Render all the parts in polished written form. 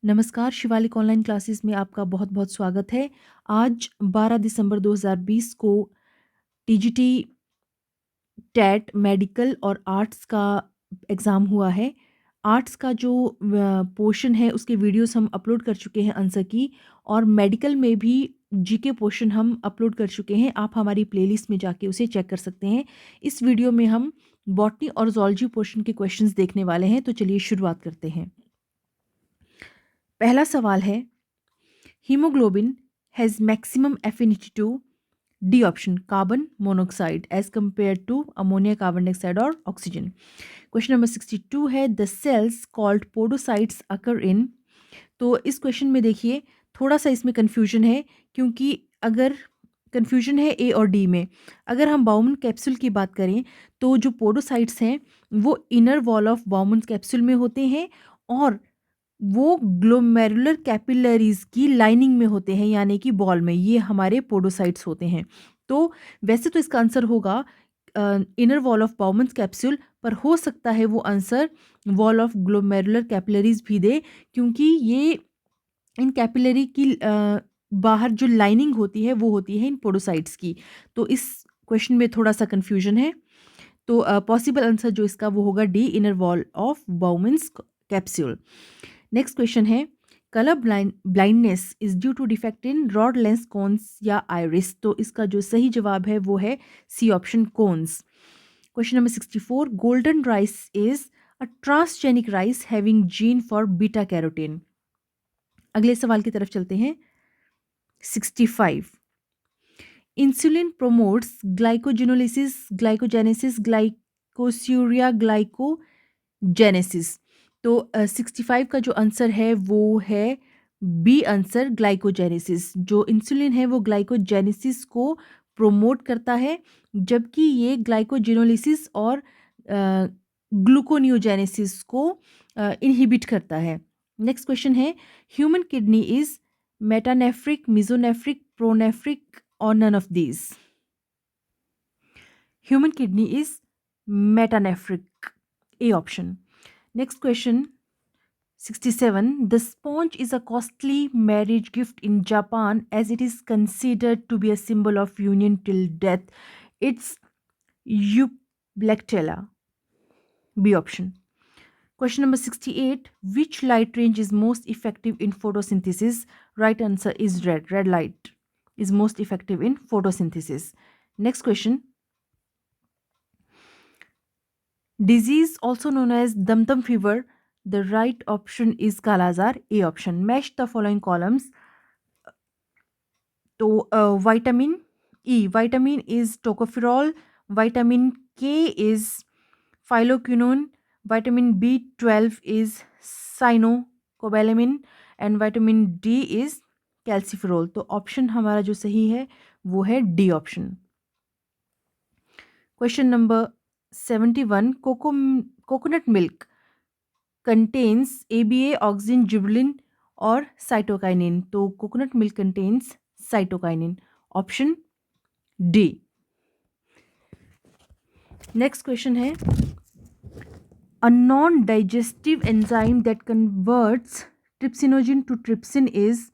नमस्कार, Shivalik online classes में आपका बहुत-बहुत स्वागत है। आज 12 दिसंबर 2020 को टीजीटी, टेट, मेडिकल और आर्ट्स का एग्ज़ाम हुआ है। आर्ट्स का जो पोर्शन है उसके वीडियोस हम अपलोड कर चुके हैं आंसर की, और मेडिकल में भी जीके पोर्शन हम अपलोड कर चुके हैं। आप हमारी प्लेलिस्ट में जाके उसे चेक कर सकते हैं। इस वीडियो में हम बॉटनी और ज़ूलॉजी पोर्शन के क्वेश्चंस देखने वाले हैं, तो चलिए शुरुआत करते हैं। पहला सवाल है, haemoglobin has maximum affinity to D option carbon monoxide as compared to ammonia, carbon dioxide or oxygen. Question number 62 है, the cells called podocytes occur in। तो इस क्वेश्चन में देखिए थोड़ा सा इसमें कंफ्यूजन है, क्योंकि अगर कंफ्यूजन है ए और डी में। अगर हम बाउमन कैप्सूल की बात करें तो जो पोडोसाइट्स हैं वो inner wall of Bowman capsule में होते हैं, और वो ग्लोमेरुलर कैपिलरीज की लाइनिंग में होते हैं, यानी कि बॉल में। ये हमारे पोडोसाइट्स होते हैं। तो वैसे तो इसका आंसर होगा inner wall of Bowman capsule, पर हो सकता है वो answer wall of glomerular capillaries भी दे, क्योंकि ये इन कैपिलरी की बाहर जो लाइनिंग होती है वो होती है इन पोडोसाइट्स की। तो इस क्वेश्चन में थोड़ा सा कंफ्यूजन है। तो पॉसिबल आंसर जो इसका वो होगा D, inner wall of Bowman's capsule. Next question है, colour blindness is due to defect in rod lens cones या आइरिस। तो इसका जो सही जवाब है वो है C option, cones. Question number 64, golden rice is a transgenic rice having gene for beta carotene. अगले सवाल की तरफ चलते हैं। 65, insulin promotes glycogenesis, glycosuria, glycogenesis. तो 65 का जो आंसर है वो है बी आंसर, ग्लाइकोजेनेसिस। जो इंसुलिन है वो ग्लाइकोजेनेसिस को प्रोमोट करता है, जबकि ये ग्लाइकोजिनोलिसिस और ग्लूकोनियोजेनेसिस को इनहिबिट करता है। नेक्स्ट क्वेश्चन है, human kidney is metanephric, mesonephric, pronephric और none of these. Human kidney is metanephric, A option. Next question 67, the sponge is a costly marriage gift in Japan as it is considered to be a symbol of union till death. It's Eublectella, B option. Question number 68, which light range is most effective in photosynthesis? Right answer is red. Red light is most effective in photosynthesis. Next question, disease also known as dum fever. The right option is Kala-Azar, A option. Match the following columns. तो vitamin E, vitamin is tocopherol, vitamin K is phyloquinone, vitamin B12 is cyanocobalamin and vitamin D is calciferol। तो option हमारा जो सही है वो है D option. Question number 71, coconut milk contains ABA, auxin, gibberellin और cytokinin। तो coconut milk contains cytokinin, option D. Next question है, a non-digestive enzyme that converts trypsinogen to trypsin is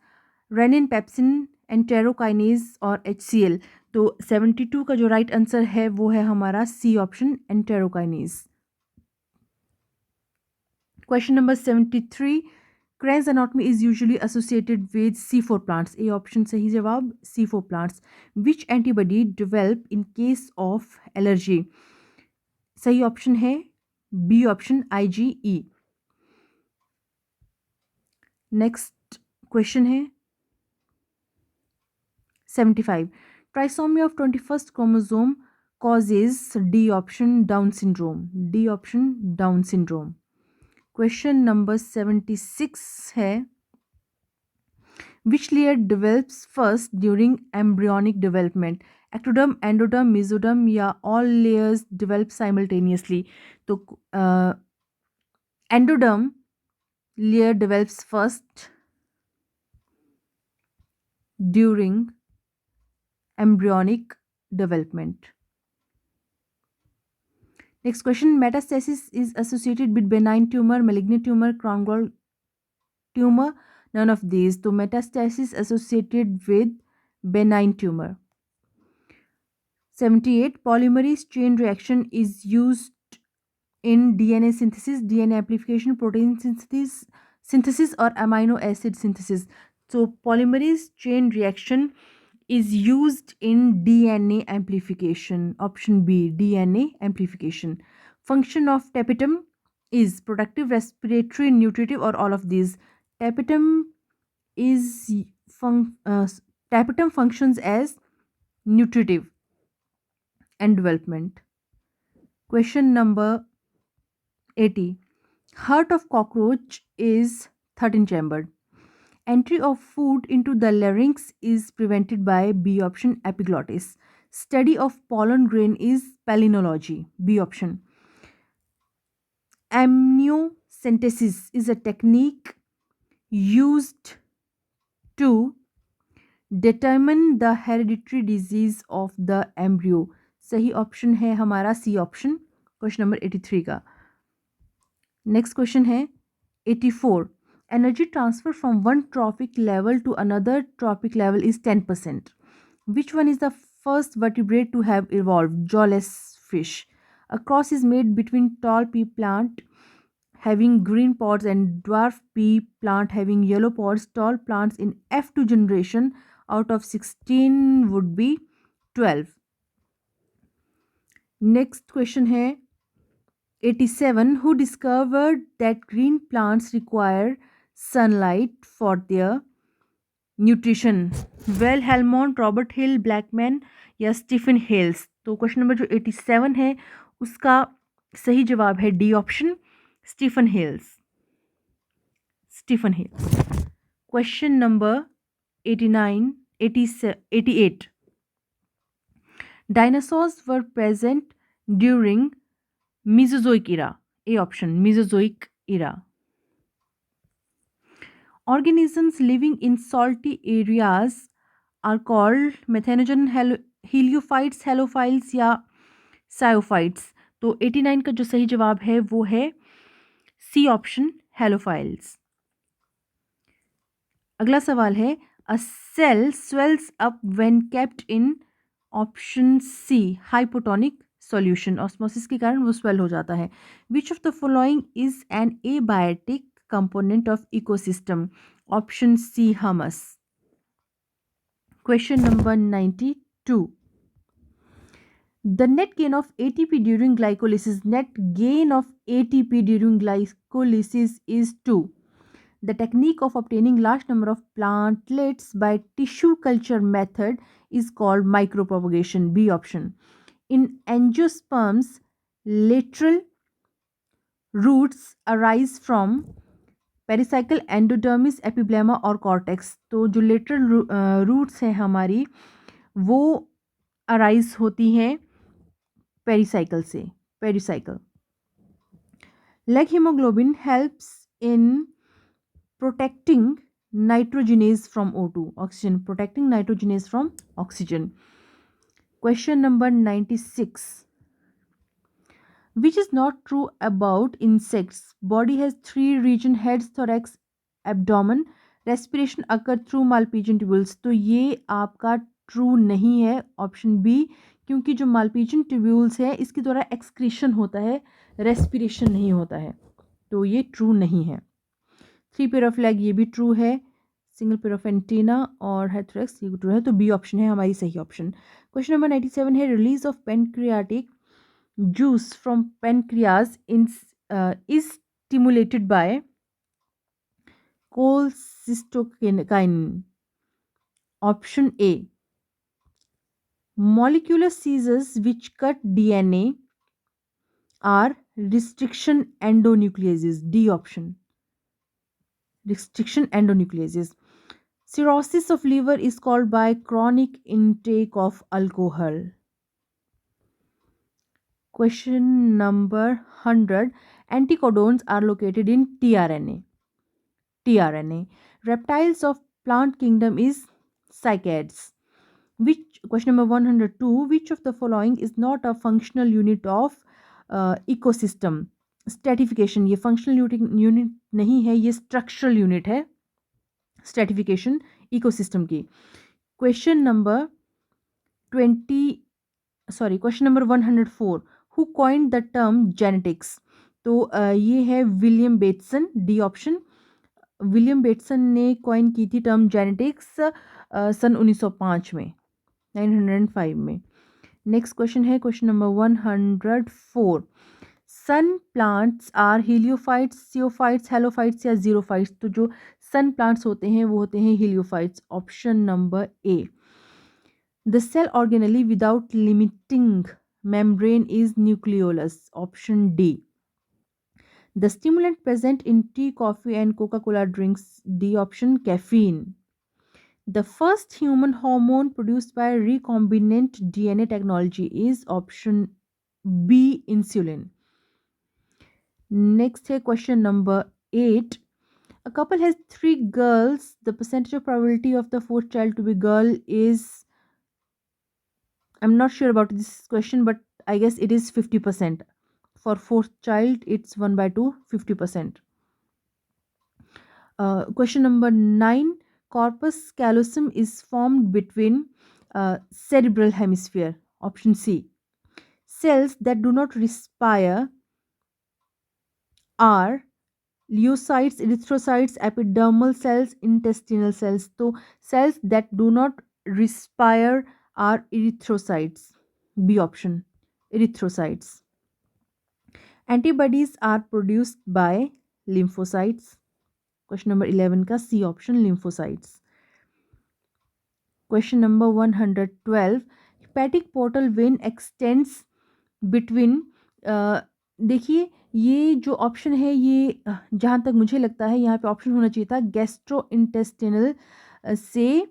renin, pepsin, enterokinase और HCl। तो 72 का जो right answer है वो है हमारा C option, enterokinase. Question number 73, Crane's anatomy is usually associated with C4 plants. A option सही जवाब, C4 plants. Which antibody develop in case of allergy? सही ऑप्शन है B option, IgE। Next question है 75, trisomy of 21st chromosome causes D option, Down syndrome। D option, Down syndrome। Question number 76 है, which layer develops first during embryonic development? Ectoderm, endoderm, mesoderm या all layers develop simultaneously? तो endoderm layer develops first during embryonic development. Next question, metastasis is associated with benign tumor, malignant tumor, crown gall tumor? None of these. So metastasis associated with benign tumor. 78. Polymerase chain reaction is used in DNA synthesis, DNA amplification, protein synthesis or amino acid synthesis. So polymerase chain reaction is used in DNA amplification. Option B, DNA amplification. Function of tapetum is protective, respiratory, nutritive, or all of these. Tapetum is fun- uh, tapetum functions as nutritive and development. Question number 80. Heart of cockroach is 13 chambered. Entry of food into the larynx is prevented by B option epiglottis. Study of pollen grain is palynology. B option. Amniocentesis is a technique used to determine the hereditary disease of the embryo. सही option है हमारा C option, question number 83 का. Next question है 84. Energy transfer from one trophic level to another trophic level is 10%. Which one is the first vertebrate to have evolved? Jawless fish. A cross is made between tall pea plant having green pods and dwarf pea plant having yellow pods. Tall plants in F2 generation out of 16 would be 12. Next question है 87. Who discovered that green plants require sunlight for their nutrition? Wilhelm Robert hill, Blackman या Stephen हेल्स? तो question number जो 87 है उसका सही जवाब है D option, Stephen Hales. Stephen Hales. Question number 89, 88. Dinosaurs were present during Mesozoic era. A option, Mesozoic era. Organisms living in salty areas are called methanogen heliophytes, halophiles या सायोफाइट्स. तो 89 का जो सही जवाब है वो है सी ऑप्शन, हेलोफाइल्स. अगला सवाल है a cell swells up when kept in option C hypotonic solution. Osmosis के कारण वो स्वेल हो जाता है. Which of the following is an abiotic component of ecosystem? Option C humus. Question number 92. The net gain of ATP during glycolysis. Net gain of ATP during glycolysis is 2. The technique of obtaining large number of plantlets by tissue culture method is called micropropagation. B option. In angiosperms, lateral roots arise from pericycle, endodermis, epiblema और cortex. तो जो lateral roots हैं हमारी वो arise होती हैं pericycle से. Pericycle. Leg haemoglobin helps in protecting nitrogenase from O2. Oxygen. Protecting nitrogenase from oxygen. Question number 96. Which is not true about insects? Body has 3 region: heads, thorax, abdomen. Respiration occur through malpighian tubules. तो ये आपका true नहीं है, option B, क्योंकि जो Malpighian tubules है इसके द्वारा एक्सक्रीशन होता है, रेस्पिरेशन नहीं होता है. तो ये ट्रू नहीं है. 3 पेयर ऑफ लेग, ये भी ट्रू है. सिंगल पेयर ऑफ एंटीना और हेथोरेक्स, ये ट्रू है. तो बी ऑप्शन है हमारी सही ऑप्शन. क्वेश्चन नंबर 97 है release of pancreatic juice from pancreas is stimulated by cholecystokinin. Option A. Molecular seizures which cut DNA are restriction endonucleases. D option. Restriction endonucleases. Cirrhosis of liver is called by chronic intake of alcohol. Question number 100. Anticodons are located in tRNA. tRNA. Reptiles of plant kingdom is cycads. Which question number 102. Which of the following is not a functional unit of ecosystem? Stratification, ये functional unit नहीं है, ये structural unit है stratification ecosystem की। Question number 20 question number 104, who coined the term genetics? तो ये है William Bateson, D option. William Bateson ने कॉइन की थी टर्म जेनेटिक्स सन 1905 में, 905 में। नेक्स्ट क्वेश्चन है question number 104, sun plants are heliophytes, sciophytes, halophytes या जीरोफाइट्स? तो जो सन प्लांट्स होते हैं वो होते हैं heliophytes, option number A. The cell organelle without limiting membrane is nucleolus, option D. The stimulant present in tea, coffee and Coca-Cola drinks, D option, caffeine. The first human hormone produced by recombinant DNA technology is option B, insulin. Next है question number 8. A couple has 3 girls. The percentage of probability of the fourth child to be girl is, I'm not sure about this question, but I guess it is 50%. For fourth child, it's 1 by 2, 50%. Question number 9. Corpus callosum is formed between cerebral hemisphere. Option C. Cells that do not respire are leukocytes, erythrocytes, epidermal cells, intestinal cells. So cells that do not respire are erythrocytes. B option, erythrocytes. Antibodies are produced by lymphocytes. Question number 11 का C option, lymphocytes. Question number 112. Hepatic portal vein extends between, देखिए ये जो option है ये जहाँ तक मुझे लगता है यहाँ पे ऑप्शन होना चाहिए था गैस्ट्रो इंटेस्टिनल से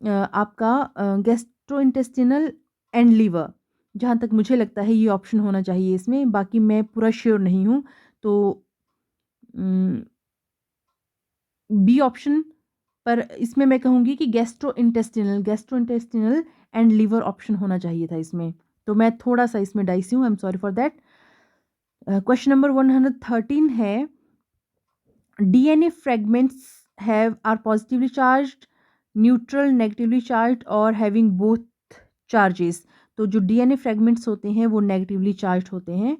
आपका गैस्ट्रो इंटेस्टिनल एंड लीवर, जहाँ तक मुझे लगता है ये ऑप्शन होना चाहिए इसमें, बाकी मैं पूरा श्योर नहीं हूँ। तो बी ऑप्शन, पर इसमें मैं कहूँगी कि gastrointestinal and liver option होना चाहिए था इसमें, तो मैं थोड़ा सा इसमें डाइसी हूँ, I am sorry for that. Question number 113 है, DNA fragments have are positively charged, neutral, negatively charged और हैविंग बोथ चार्जेस? तो जो डीएनए फ्रेगमेंट्स होते हैं वो नेगेटिवली चार्ज्ड होते हैं।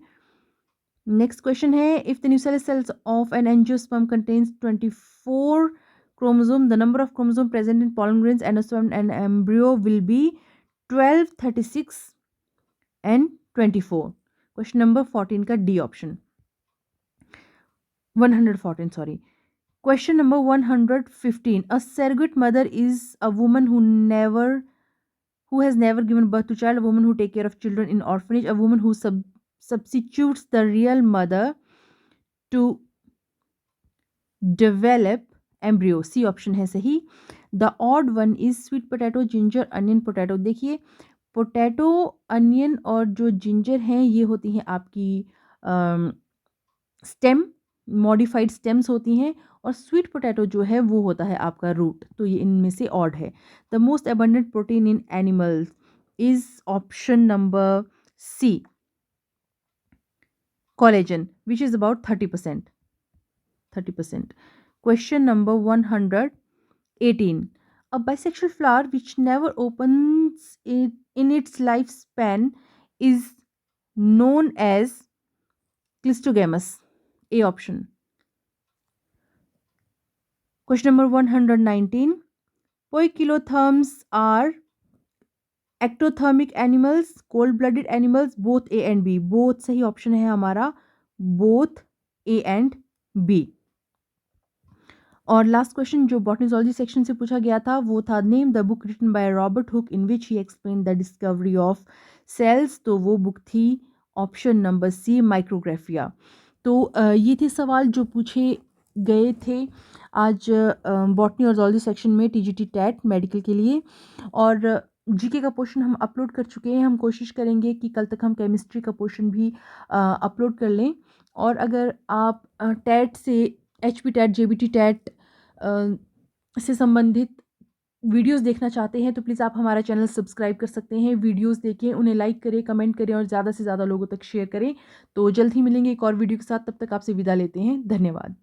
नेक्स्ट क्वेश्चन है, if the nucleus cells of an angiosperm contains 24 chromosome, the number of chromosome present in pollen grains, endosperm and embryo will be 12, 36 and 24. Question number 14 का D option, 114 sorry. Question number 115. A surrogate mother is a woman who has never given birth to child, a woman who take care of children in orphanage, a woman who substitutes the real mother to develop embryo. C option है सही. The odd one is sweet potato, ginger, onion, potato. देखिए potato, onion और जो ginger हैं ये होती हैं आपकी स्टेम, मॉडिफाइड स्टेम्स होती हैं, और स्वीट पोटैटो जो है वो होता है आपका रूट, तो ये इनमें से ऑड है। The most abundant protein in animals is option number C, collagen, which is about 30%. 30%. Question number 118. A bisexual flower which never opens in its lifespan is known as Clistogamus. A option. Question number 119. Poikilotherms are ectothermic animals, cold-blooded animals, both A and B. Both सही option है हमारा, both A and B. और last question जो botany zoology section से पूछा गया था वो था, name the book written by Robert Hooke in which he explain the discovery of cells? तो वो बुक थी ऑप्शन नंबर सी, माइक्रोग्राफिया। तो ये थे सवाल जो पूछे गए थे आज बॉटनी और ज़ूलॉजी सेक्शन में टीजीटी टैट मेडिकल के लिए, और जीके का पोर्शन हम अपलोड कर चुके हैं। हम कोशिश करेंगे कि कल तक हम केमिस्ट्री का पोर्शन भी अपलोड कर लें। और अगर आप टैट से HP टैट, JBT टैट से संबंधित वीडियोस देखना चाहते हैं तो प्लीज़ आप हमारा चैनल सब्सक्राइब कर सकते हैं। वीडियोस देखें, उन्हें लाइक करें, कमेंट करें और ज़्यादा से ज़्यादा लोगों तक शेयर करें। तो जल्द ही मिलेंगे एक और वीडियो के साथ, तब तक आपसे विदा लेते हैं। धन्यवाद।